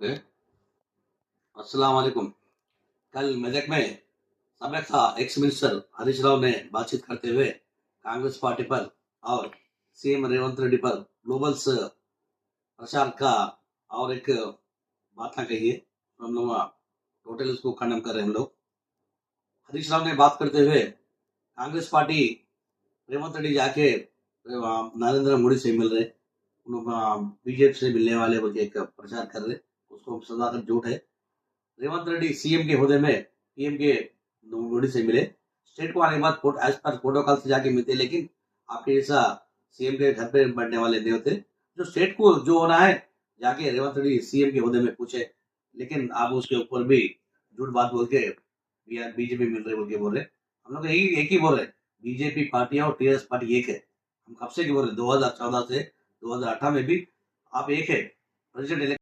Okay. अस्सलाम वालेकुम। कल मेदक में सबका एक्स मिनिस्टर हरीश राव ने बातचीत करते हुए कांग्रेस पार्टी पर और सीएम रेवंत रेड्डी पर ग्लोबल्स प्रचार का और एक बात ना कही है। हम लोग टोटल इसको खंडन कर रहे हैं हम लोग। हरीश राव ने बात करते हुए कांग्रेस पार्टी रेवंत रेड्डी जाके नरेंद्र मोदी से मिल रहे, बीजेपी से मिलने वाले बोल के एक प्रचार कर रहे, उसको सदाकत झूठ है। रेवंत रेड्डी सीएम के होदे में पीएम के मोदी से मिले, स्टेट को आने के बाद एज पर प्रोटोकॉल से जाके मिलते, लेकिन आपके जैसा सीएम के घर पे बैठने वाले नहीं होते। जो स्टेट को जो होना है जाके रेवंत रेड्डी सीएम के होदे में पूछे, लेकिन आप उसके ऊपर भी झूठ बात बोल के बीजेपी मिल रहे बोल के बोल रहे। हम लोग यही एक ही बोल रहे, बीजेपी पार्टियां और टीआरएस पार्टी एक है। हम कब से बोल रहे, 2014 से 2018 में भी आप एक है। प्रेसिडेंट